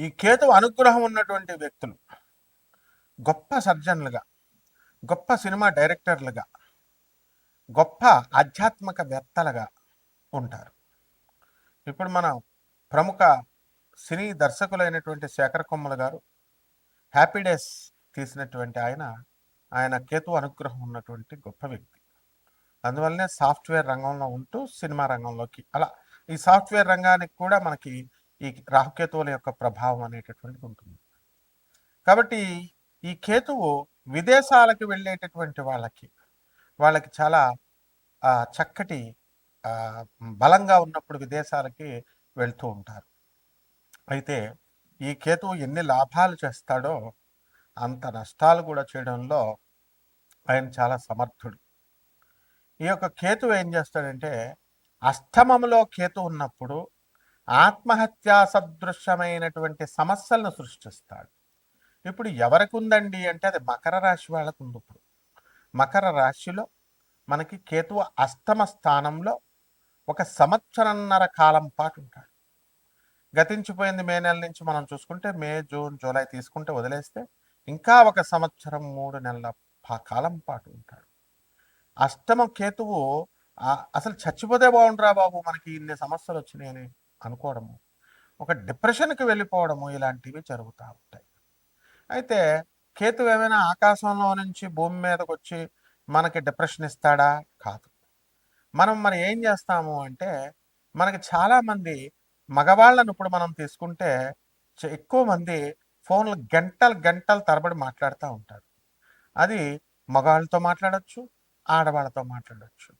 ఈ కేతువు అనుగ్రహం ఉన్నటువంటి వ్యక్తులు గొప్ప సర్జన్లుగా, గొప్ప సినిమా డైరెక్టర్లుగా, గొప్ప ఆధ్యాత్మికవేత్తలుగా ఉంటారు. ఇప్పుడు మనం ప్రముఖ సినీ దర్శకులైనటువంటి శేఖర్ కొమ్మల గారు హ్యాపీ డేస్ తీసినటువంటి ఆయన కేతు అనుగ్రహం ఉన్నటువంటి గొప్ప వ్యక్తి. అందువల్లనే సాఫ్ట్వేర్ రంగంలో ఉంటూ సినిమా రంగంలోకి అలా ఈ సాఫ్ట్వేర్ రంగానికి కూడా మనకి ఈ రాహుకేతువుల యొక్క ప్రభావం అనేటటువంటిది ఉంటుంది. కాబట్టి ఈ కేతువు విదేశాలకు వెళ్ళేటటువంటి వాళ్ళకి చాలా చక్కటి బలంగా ఉన్నప్పుడు విదేశాలకి వెళ్తూ ఉంటారు. అయితే ఈ కేతువు ఎన్ని లాభాలు చేస్తాడో అంత నష్టాలు కూడా చేయడంలో ఆయన చాలా సమర్థుడు. ఈ యొక్క కేతువు ఏం చేస్తాడంటే అష్టమములో కేతు ఉన్నప్పుడు ఆత్మహత్యా సదృశ్యమైనటువంటి సమస్యలను సృష్టిస్తాడు. ఇప్పుడు ఎవరికి ఉందండి అంటే అది మకర రాశి వాళ్ళకు ఉంది. ఇప్పుడు మకర రాశిలో మనకి కేతువు అష్టమ స్థానంలో 1 సంవత్సరన్నర కాలం పాటు ఉంటాడు. గతించిపోయింది మే నెల నుంచి మనం చూసుకుంటే మే, జూన్, జూలై తీసుకుంటే వదిలేస్తే ఇంకా 1 సంవత్సరం 3 నెలల కాలం పాటు ఉంటాడు. అష్టమ కేతువు అసలు చచ్చిపోతే బాగుంటురా బాబు, మనకి ఇన్ని సమస్యలు వచ్చినాయని అనుకోవడము, ఒక డిప్రెషన్కి వెళ్ళిపోవడము, ఇలాంటివి జరుగుతూ ఉంటాయి. అయితే కేతు ఏమైనా ఆకాశంలో నుంచి భూమి మీదకి వచ్చి మనకి డిప్రెషన్ ఇస్తాడా? కాదు. మనం మరి ఏం చేస్తాము అంటే మనకి చాలామంది మగవాళ్ళను ఇప్పుడు మనం తీసుకుంటే ఎక్కువ మంది ఫోన్లు గంటలు గంటలు తరబడి మాట్లాడుతూ ఉంటారు. అది మగవాళ్ళతో మాట్లాడచ్చు, ఆడవాళ్ళతో మాట్లాడచ్చు.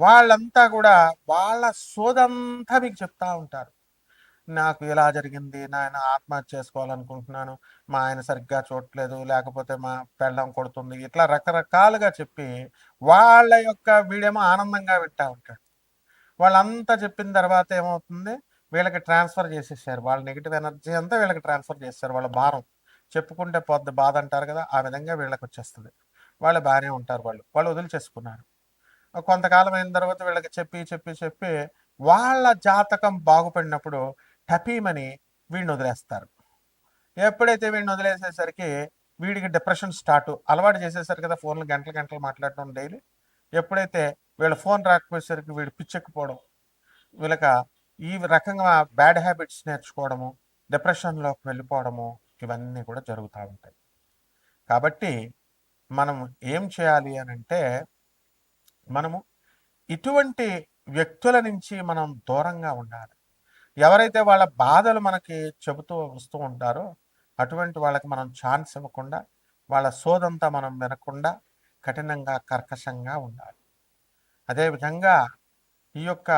వాళ్ళంతా కూడా వాళ్ళ సోదంతా మీకు చెప్తా ఉంటారు. నాకు ఇలా జరిగింది, నాయన ఆత్మహత్య చేసుకోవాలనుకుంటున్నాను, మా ఆయన సరిగ్గా చూడట్లేదు, లేకపోతే మా పెళ్ళం కొడుతుంది, ఇట్లా రకరకాలుగా చెప్పి వాళ్ళ యొక్క వీడేమో ఆనందంగా వింటా ఉంటాడు. వాళ్ళంతా చెప్పిన తర్వాత ఏమవుతుంది, వీళ్ళకి ట్రాన్స్ఫర్ చేసేసారు. వాళ్ళ నెగిటివ్ ఎనర్జీ అంతా వీళ్ళకి ట్రాన్స్ఫర్ చేస్తారు. వాళ్ళ భారం చెప్పుకుంటే పొద్దు బాధ అంటారు కదా, ఆ విధంగా వీళ్ళకి వచ్చేస్తుంది. వాళ్ళు బాగానే ఉంటారు, వాళ్ళు వదిలిచేసుకున్నారు. కొంతకాలం అయిన తర్వాత వీళ్ళకి చెప్పి చెప్పి చెప్పి వాళ్ళ జాతకం బాగుపడినప్పుడు టపీమని వీడిని వదిలేస్తారు. ఎప్పుడైతే వీడిని వదిలేసేసరికి వీడికి డిప్రెషన్ స్టార్ట్. అలవాటు చేసేసరికి కదా ఫోన్లు గంటలు గంటలు మాట్లాడటం డైలీ. ఎప్పుడైతే వీళ్ళ ఫోన్ రాకపోయేసరికి వీడు పిచ్చెక్కిపోవడం, వీళ్ళక ఈ రకంగా బ్యాడ్ హ్యాబిట్స్ నేర్చుకోవడము, డిప్రెషన్లోకి వెళ్ళిపోవడము, ఇవన్నీ కూడా జరుగుతూ ఉంటాయి. కాబట్టి మనం ఏం చేయాలి అని అంటే మనము ఇటువంటి వ్యక్తుల నుంచి మనం దూరంగా ఉండాలి. ఎవరైతే వాళ్ళ బాధలు మనకి చెబుతూ వస్తూ ఉంటారో అటువంటి వాళ్ళకి మనం ఛాన్స్ ఇవ్వకుండా, వాళ్ళ సోదంతా మనం వినకుండా కఠినంగా కర్కశంగా ఉండాలి. అదేవిధంగా ఈ యొక్క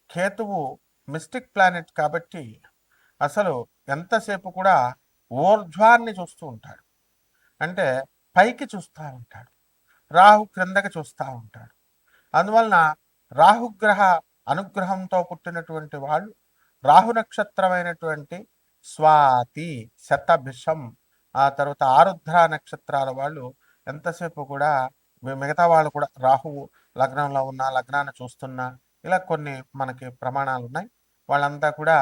కేతువు మిస్టిక్ ప్లానెట్ కాబట్టి అసలు ఎంతసేపు కూడా ఊర్ధ్వాన్ని చూస్తూ ఉంటాడు, అంటే పైకి చూస్తూ ఉంటాడు. రాహు క్రిందకి చూస్తూ ఉంటాడు. అందువలన రాహుగ్రహ అనుగ్రహంతో పుట్టినటువంటి వాళ్ళు రాహు నక్షత్రమైనటువంటి స్వాతి, శతభిషం, ఆ తర్వాత ఆరుద్ర నక్షత్రాల వాళ్ళు ఎంతసేపు కూడా మిగతా వాళ్ళు కూడా రాహువు లగ్నంలో ఉన్న, లగ్నాన్ని చూస్తున్నా, ఇలా కొన్ని మనకి ప్రమాణాలు ఉన్నాయి. వాళ్ళంతా కూడా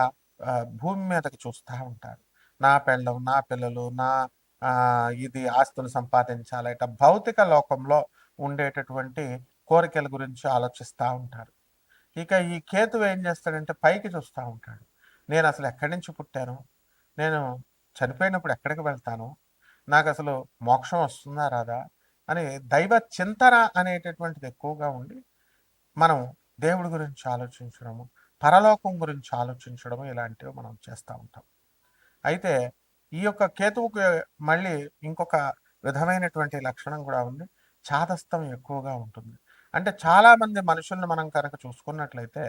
భూమి మీదకి చూస్తూ ఉంటారు. నా పెళ్ళం, నా పిల్లలు, నా ఇది ఆస్తులు సంపాదించాలి, ఇట్లా భౌతిక లోకంలో ఉండేటటువంటి కోరికల గురించి ఆలోచిస్తూ ఉంటారు. ఇక ఈ కేతువు ఏం చేస్తాడంటే పైకి చూస్తూ ఉంటాడు. నేను అసలు ఎక్కడి నుంచి పుట్టాను, నేను చనిపోయినప్పుడు ఎక్కడికి వెళ్తాను, నాకు అసలు మోక్షం వస్తుందా రాదా అని దైవ చింతన అనేటటువంటిది ఎక్కువగా ఉండి మనం దేవుడి గురించి ఆలోచించడము, పరలోకం గురించి ఆలోచించడము, ఇలాంటివి మనం చేస్తూ ఉంటాం. అయితే ఈ యొక్క కేతువుకి మళ్ళీ ఇంకొక విధమైనటువంటి లక్షణం కూడా ఉంది. చాదస్తం ఎక్కువగా ఉంటుంది. అంటే చాలామంది మనుషుల్ని మనం కనుక చూసుకున్నట్లయితే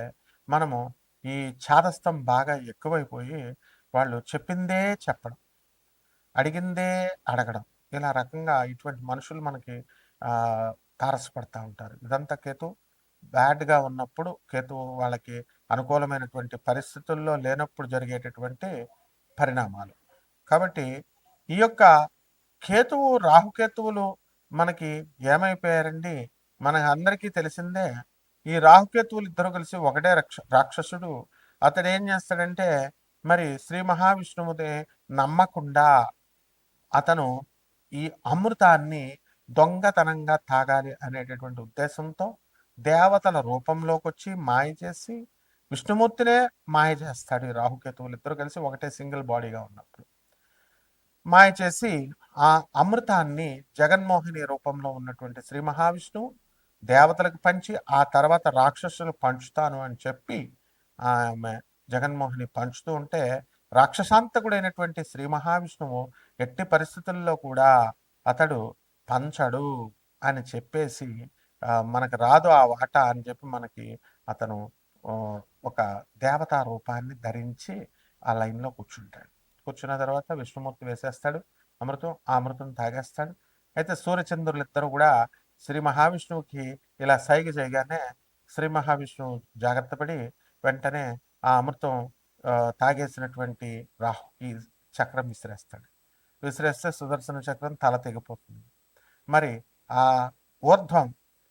మనము ఈ చాదస్తం బాగా ఎక్కువైపోయి వాళ్ళు చెప్పిందే చెప్పడం, అడిగిందే అడగడం, ఇలా రకంగా ఇటువంటి మనుషులు మనకి తారసపడతా ఉంటారు. ఇదంతా కేతు బ్యాడ్గా ఉన్నప్పుడు, కేతు వాళ్ళకి అనుకూలమైనటువంటి పరిస్థితుల్లో లేనప్పుడు జరిగేటటువంటి పరిణామాలు. కాబట్టి ఈ యొక్క కేతువు, రాహుకేతువులు మనకి ఏమైపోయారండి, మన అందరికీ తెలిసిందే. ఈ రాహుకేతువులు ఇద్దరు కలిసి ఒకటే రాక్షసుడు. అతడు ఏం చేస్తాడంటే మరి శ్రీ మహావిష్ణువుని నమ్మకుండా అతను ఈ అమృతాన్ని దొంగతనంగా తాగాలి అనేటటువంటి ఉద్దేశంతో దేవతల రూపంలోకి వచ్చి మాయ చేసి విష్ణుమూర్తినే మాయ చేస్తాడు. ఈ రాహుకేతువులు ఇద్దరు కలిసి ఒకటే సింగిల్ బాడీగా ఉన్నప్పుడు మాయ చేసి ఆ అమృతాన్ని జగన్మోహిని రూపంలో ఉన్నటువంటి శ్రీ మహావిష్ణువు దేవతలకు పంచి ఆ తర్వాత రాక్షసులు పంచుతాను అని చెప్పి ఆమె జగన్మోహిని పంచుతూ ఉంటే రాక్షసాంతకుడైనటువంటి శ్రీ మహావిష్ణువు ఎట్టి పరిస్థితుల్లో కూడా అతడు పంచడు అని చెప్పేసి మనకు రాదు ఆ వాటా అని చెప్పి మనకి అతను ఒక దేవతా రూపాన్ని ధరించి ఆ లైన్లో కూర్చుంటాడు. కూర్చున్న తర్వాత విష్ణుమూర్తి వేసేస్తాడు అమృతం, ఆ అమృతం తాగేస్తాడు. అయితే సూర్యచంద్రులు ఇద్దరు కూడా శ్రీ మహావిష్ణువుకి ఇలా సైగ చేయగానే శ్రీ మహావిష్ణువు జాగ్రత్త పడి వెంటనే ఆ అమృతం తాగేసినటువంటి రాహుకి చక్రం విసిరేస్తాడు. విసిరేస్తే సుదర్శన చక్రం తల తెగిపోతుంది. మరి ఆ ఊర్ధ్వం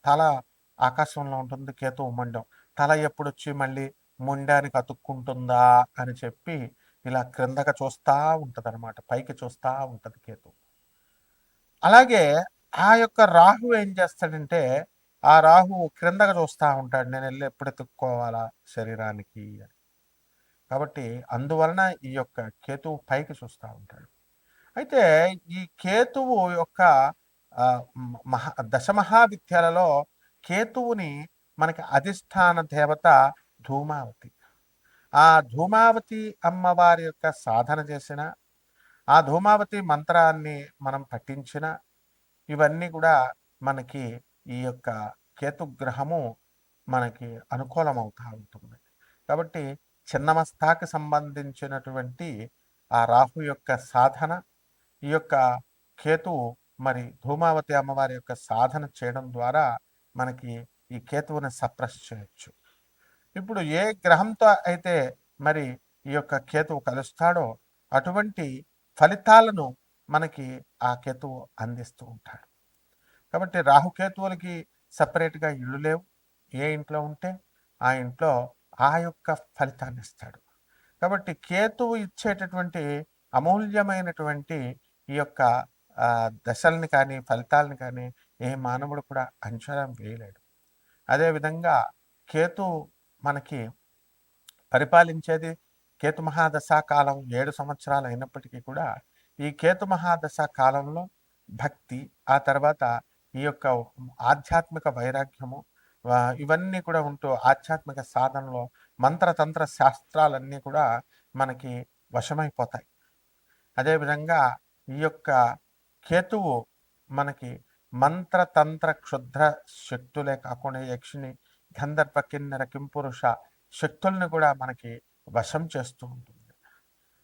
తల ఆకాశంలో ఉంటుంది, కేతువు మండం. తల ఎప్పుడొచ్చి మళ్ళీ మొండానికి అతుక్కుంటుందా అని చెప్పి ఇలా క్రిందగా చూస్తూ ఉంటుంది అనమాట, పైకి చూస్తూ ఉంటుంది కేతు. అలాగే ఆ యొక్క రాహు ఏం చేస్తాడంటే ఆ రాహు క్రిందగా చూస్తూ ఉంటాడు, నేను వెళ్ళి ఎప్పుడు ఎత్తుక్కోవాలా శరీరానికి అని. కాబట్టి అందువలన ఈ యొక్క కేతువు పైకి చూస్తూ ఉంటాడు. అయితే ఈ కేతువు యొక్క దశమహావిద్యలలో కేతువుని మనకి అధిష్టాన దేవత ధూమావతి. ఆ ధూమావతి అమ్మవారి యొక్క సాధన చేసిన, ఆ ధూమావతి మంత్రాన్ని మనం పఠించిన, ఇవన్నీ కూడా మనకి ఈ యొక్క కేతుగ్రహము మనకి అనుకూలమవుతూ ఉంటుంది. కాబట్టి చిన్నమస్తాకి సంబంధించినటువంటి ఆ రాహు యొక్క సాధన, ఈ యొక్క కేతువు మరి ధూమావతి అమ్మవారి యొక్క సాధన చేయడం ద్వారా మనకి ఈ కేతువుని సప్రెస్ చేయొచ్చు. ఇప్పుడు ఏ గ్రహంతో అయితే మరి ఈ యొక్క కేతువు కలుస్తాడో అటువంటి ఫలితాలను మనకి ఆ కేతువు అందిస్తూ ఉంటాడు. కాబట్టి రాహుకేతువులకి సపరేట్గా ఇళ్ళు లేవు. ఏ ఇంట్లో ఉంటే ఆ ఇంట్లో ఆ యొక్క ఫలితాన్ని ఇస్తాడు. కాబట్టి కేతువు ఇచ్చేటటువంటి అమూల్యమైనటువంటి ఈ యొక్క దశల్ని కానీ ఫలితాలను కానీ ఏ మానవుడు కూడా అంచనా వేయలేడు. అదేవిధంగా కేతు మనకి పరిపాలించేది కేతు మహాదశా కాలం 7 సంవత్సరాలు అయినప్పటికీ కూడా ఈ కేతు మహాదశా కాలంలో భక్తి, ఆ తర్వాత ఈ యొక్క ఆధ్యాత్మిక వైరాగ్యము, ఇవన్నీ కూడా ఉంటూ ఆధ్యాత్మిక సాధనలో మంత్రతంత్ర శాస్త్రాలన్నీ కూడా మనకి వశమైపోతాయి. అదేవిధంగా ఈ యొక్క కేతువు మనకి మంత్రతంత్ర క్షుద్ర శక్తులే కాకుండా యక్షిని, గంధర్వ, కిన్నెర, కింపురుష శక్తుల్ని కూడా మనకి వశం చేస్తూ ఉంటుంది.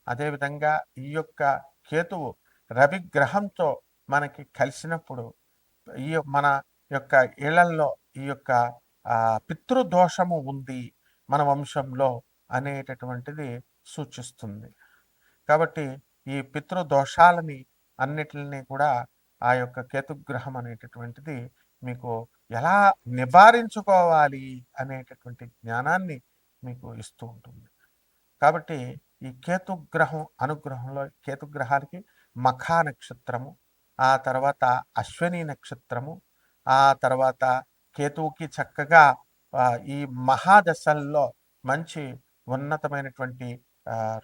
అదేవిధంగా ఈ యొక్క కేతువు రవిగ్రహంతో మనకి కలిసినప్పుడు ఈ మన యొక్క ఇళ్లల్లో ఈ యొక్క పితృదోషము ఉంది మన వంశంలో అనేటటువంటిది సూచిస్తుంది. కాబట్టి ఈ పితృదోషాలని అన్నిటిని కూడా ఆ యొక్క కేతుగ్రహం అనేటటువంటిది మీకు ఎలా నివారించుకోవాలి అనేటటువంటి జ్ఞానాన్ని మీకు ఇస్తూ ఉంటుంది. కాబట్టి ఈ కేతుగ్రహం అనుగ్రహంలో కేతుగ్రహాలకి మఖా నక్షత్రము, ఆ తర్వాత అశ్విని నక్షత్రము, ఆ తర్వాత కేతువుకి చక్కగా ఈ మహాదశల్లో మంచి ఉన్నతమైనటువంటి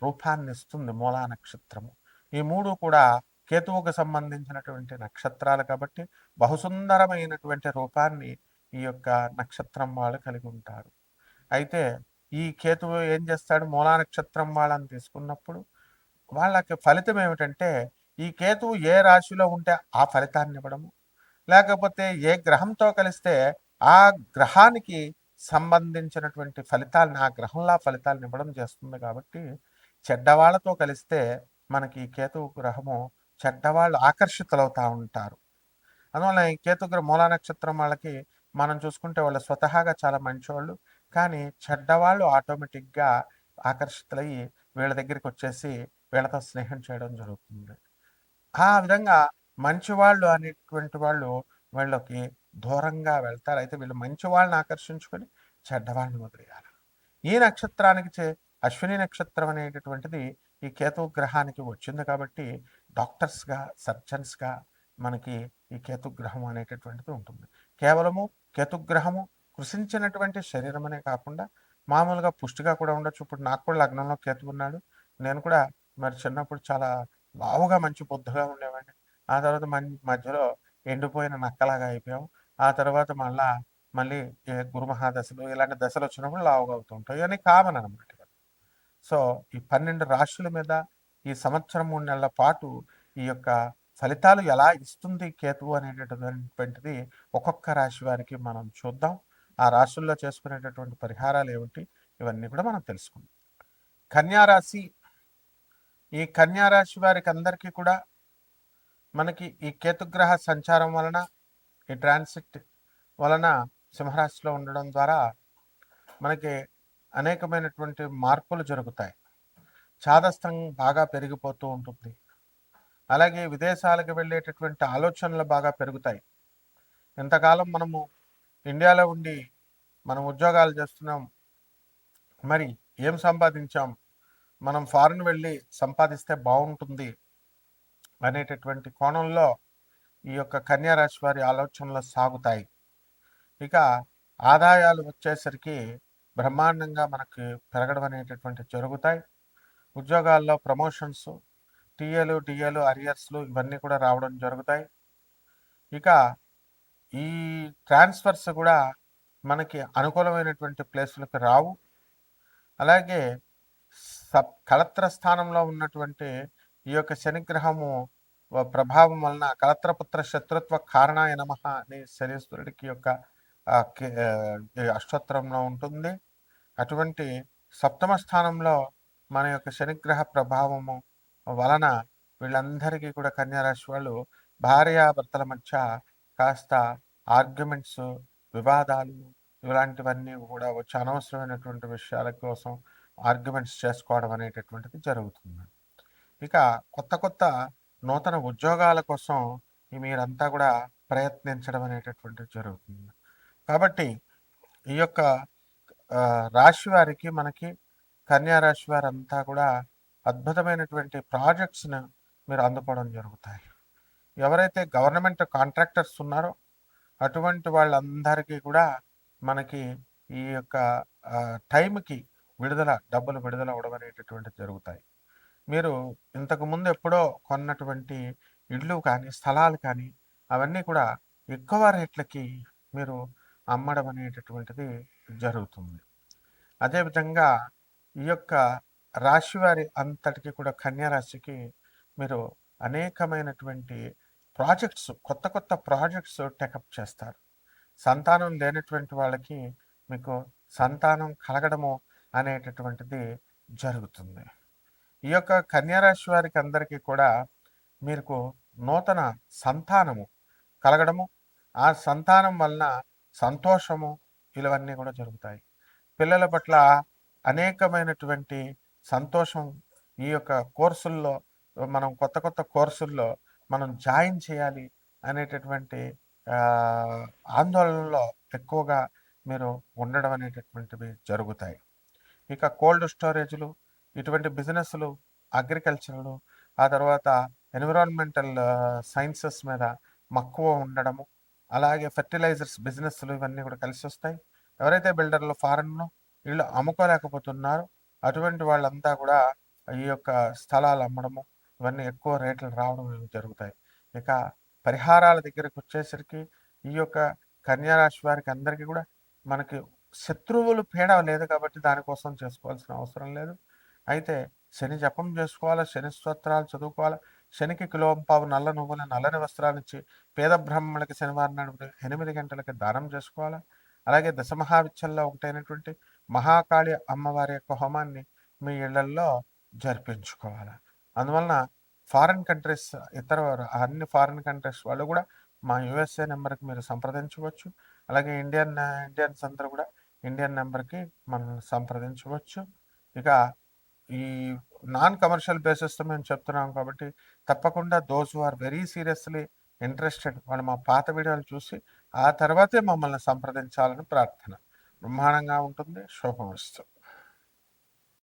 రూపాన్ని ఇస్తుంది మూలా నక్షత్రము. ఈ మూడు కూడా కేతువుకు సంబంధించినటువంటి నక్షత్రాలు కాబట్టి బహుసుందరమైనటువంటి రూపాన్ని ఈ యొక్క నక్షత్రం వాళ్ళు కలిగి ఉంటారు. అయితే ఈ కేతువు ఏం చేస్తాడు, మూలా నక్షత్రం వాళ్ళని తీసుకున్నప్పుడు వాళ్ళకి ఫలితం ఏమిటంటే ఈ కేతువు ఏ రాశిలో ఉంటే ఆ ఫలితాన్ని ఇవ్వడము, లేకపోతే ఏ గ్రహంతో కలిస్తే ఆ గ్రహానికి సంబంధించినటువంటి ఫలితాలను ఆ గ్రహంలా ఫలితాలను ఇవ్వడం చేస్తుంది. కాబట్టి చెడ్డవాళ్లతో కలిస్తే మనకి కేతు గ్రహము చెడ్డవాళ్ళు ఆకర్షితులవుతూ ఉంటారు. అందువల్ల ఈ కేతుగ్రహ మూలా నక్షత్రం వాళ్ళకి మనం చూసుకుంటే వాళ్ళు స్వతహాగా చాలా మంచివాళ్ళు, కానీ చెడ్డవాళ్ళు ఆటోమేటిక్గా ఆకర్షితులయ్యి వీళ్ళ దగ్గరికి వచ్చేసి వీళ్ళతో స్నేహం చేయడం జరుగుతుంది. ఆ విధంగా మంచివాళ్ళు అనేటువంటి వాళ్ళు వీళ్ళకి దూరంగా వెళ్తారు. అయితే వీళ్ళు మంచి వాళ్ళని ఆకర్షించుకొని చెడ్డవాళ్ళని వదిలేయాలి. ఈ నక్షత్రానికి అశ్విని నక్షత్రం అనేటటువంటిది ఈ కేతు గ్రహానికి వచ్చింది కాబట్టి డాక్టర్స్గా, సర్జన్స్గా మనకి ఈ కేతుగ్రహం అనేటటువంటిది ఉంటుంది. కేవలము కేతుగ్రహము కృషించినటువంటి శరీరం అనే కాకుండా మామూలుగా పుష్టిగా కూడా ఉండొచ్చు. ఇప్పుడు నాకు కూడా లగ్నంలో కేతు ఉన్నాడు. నేను కూడా మరి చిన్నప్పుడు చాలా లావుగా మంచి బొద్దుగా ఉండేవాడిని. ఆ తర్వాత మధ్యలో ఎండిపోయిన నక్కలాగా అయిపోయాం. ఆ తర్వాత మళ్ళీ గురు మహాదశలు ఇలాంటి దశలు వచ్చినప్పుడు లావుగా అవుతూ ఉంటాయి. ఇవన్నీ కామన్ అనమాట. సో ఈ 12 రాశుల మీద ఈ సంవత్సరం 3 నెలల పాటు ఈ యొక్క ఫలితాలు ఎలా ఇస్తుంది కేతువు అనేటటువంటిది ఒక్కొక్క రాశి వారికి మనం చూద్దాం. ఆ రాశుల్లో చేసుకునేటటువంటి పరిహారాలు ఏమిటి, ఇవన్నీ కూడా మనం తెలుసుకుందాం. కన్యారాశి, ఈ కన్యారాశి వారికి అందరికీ కూడా మనకి ఈ కేతుగ్రహ సంచారం వలన, ఈ ట్రాన్సిట్ వలన సింహరాశిలో ఉండడం ద్వారా మనకి అనేకమైనటువంటి మార్పులు జరుగుతాయి. చాదస్తం బాగా పెరిగిపోతూ ఉంటుంది. అలాగే విదేశాలకు వెళ్ళేటటువంటి ఆలోచనలు బాగా పెరుగుతాయి. ఇంతకాలం మనము ఇండియాలో ఉండి మనం ఉద్యోగాలు చేస్తున్నాం, మరి ఏం సంపాదించాం, మనం ఫారిన్ వెళ్ళి సంపాదిస్తే బాగుంటుంది అనేటటువంటి కోణంలో ఈ యొక్క కన్యారాశి వారి ఆలోచనలు సాగుతాయి. ఇక ఆదాయాలు వచ్చేసరికి బ్రహ్మాండంగా మనకి పెరగడం అనేటటువంటి జరుగుతాయి. ఉద్యోగాల్లో ప్రమోషన్స్, టీఏలు, డిఏలు, అరియర్స్లు ఇవన్నీ కూడా రావడం జరుగుతాయి. ఇక ఈ ట్రాన్స్ఫర్స్ కూడా మనకి అనుకూలమైనటువంటి ప్లేసులకు రావు. అలాగే కళత్ర స్థానంలో ఉన్నటువంటి ఈ యొక్క శనిగ్రహము ప్రభావం వలన కళత్రపుత్ర శత్రుత్వ కారణాయ నమః అని శనీశ్వరుడికి యొక్క అష్టోత్తరంలో ఉంటుంది. అటువంటి సప్తమ స్థానంలో మన యొక్క శనిగ్రహ ప్రభావము వలన వీళ్ళందరికీ కూడా కన్యారాశి వాళ్ళు భార్యాభర్తల మధ్య కాస్త ఆర్గ్యుమెంట్స్, వివాదాలు ఇలాంటివన్నీ కూడా వచ్చి అనవసరమైనటువంటి విషయాల కోసం ఆర్గ్యుమెంట్స్ చేసుకోవడం అనేటటువంటిది జరుగుతుంది. ఇక కొత్త నూతన ఉద్యోగాల కోసం మీరంతా కూడా ప్రయత్నించడం అనేటటువంటిది జరుగుతుంది. కాబట్టి ఈ యొక్క రాశి వారికి, మనకి కన్యారాశి వారంతా కూడా అద్భుతమైనటువంటి ప్రాజెక్ట్స్ని మీరు అందుకోవడం జరుగుతాయి. ఎవరైతే గవర్నమెంట్ కాంట్రాక్టర్స్ ఉన్నారో అటువంటి వాళ్ళందరికీ కూడా మనకి ఈ యొక్క టైంకి డబ్బులు విడుదల అవ్వడం అనేటటువంటిది జరుగుతాయి. మీరు ఇంతకుముందు ఎప్పుడో కొన్నటువంటి ఇళ్ళు కానీ, స్థలాలు కానీ అవన్నీ కూడా ఎక్కువ రేట్లకి మీరు అమ్మడం అనేటటువంటిది జరుగుతుంది. అదేవిధంగా ఈ యొక్క రాశివారి అంతటికి కూడా కన్యారాశికి మీరు అనేకమైనటువంటి ప్రాజెక్ట్స్, కొత్త ప్రాజెక్ట్స్ టేకప్ చేస్తారు. సంతానం లేనటువంటి వాళ్ళకి మీకు సంతానం కలగడము అనేటటువంటిది జరుగుతుంది. ఈ యొక్క కన్యారాశి వారికి అందరికీ కూడా మీకు నూతన సంతానము కలగడము, ఆ సంతానం వలన సంతోషము ఇవన్నీ కూడా జరుగుతాయి. పిల్లల పట్ల అనేకమైనటువంటి సంతోషం, ఈ యొక్క కోర్సుల్లో మనం కొత్త కోర్సుల్లో మనం జాయిన్ చేయాలి అనేటటువంటి ఆందోళనలో ఎక్కువగా మీరు ఉండడం అనేటటువంటివి జరుగుతాయి. ఇక కోల్డ్ స్టోరేజ్లు, ఇటువంటి బిజినెస్లు, అగ్రికల్చర్లు, ఆ తర్వాత ఎన్విరాన్మెంటల్ సైన్సెస్ మీద మక్కువ ఉండడము, అలాగే ఫెర్టిలైజర్స్ బిజినెస్లు ఇవన్నీ కూడా కలిసి వస్తాయి. ఎవరైతే బిల్డర్లు ఫారెన్లో వీళ్ళు అమ్ముకోలేకపోతున్నారో అటువంటి వాళ్ళంతా కూడా ఈ యొక్క స్థలాలు అమ్మడము, ఇవన్నీ ఎక్కువ రేట్లు రావడం జరుగుతాయి. ఇక పరిహారాల దగ్గరికి వచ్చేసరికి ఈ యొక్క కన్యారాశి వారికి అందరికీ కూడా మనకి శత్రువులు పీడ లేదు కాబట్టి దానికోసం చేసుకోవాల్సిన అవసరం లేదు. అయితే శని జపం చేసుకోవాలి, శని స్తోత్రాలు చదువుకోవాలి, శనికి కిలోంపావు నల్ల నువ్వుల నల్లని వస్త్రాలు ఇచ్చి పేద బ్రాహ్మణులకి శనివారం నాడు 8 గంటలకి దానం చేసుకోవాలి. అలాగే దశమహావిద్యల్లో ఒకటైనటువంటి మహాకాళి అమ్మవారి యొక్క హోమాన్ని మీ ఇళ్లల్లో జరిపించుకోవాలి. అందువలన ఫారిన్ కంట్రీస్, అన్ని ఫారిన్ కంట్రీస్ వాళ్ళు కూడా మా యుఎస్ఏ నెంబర్కి మీరు సంప్రదించవచ్చు. అలాగే ఇండియన్స్ అందరూ కూడా ఇండియన్ నెంబర్కి మనం సంప్రదించవచ్చు. ఇక ఈ నాన్ కమర్షియల్ బేసిస్తో మేము చెప్తున్నాం కాబట్టి తప్పకుండా those who are very seriously interested వాళ్ళు మా పాత వీడియోలు చూసి ఆ తర్వాతే మమ్మల్ని సంప్రదించాలని ప్రార్థన. బ్రహ్మాండంగా ఉంటుంది. శుభమస్తు.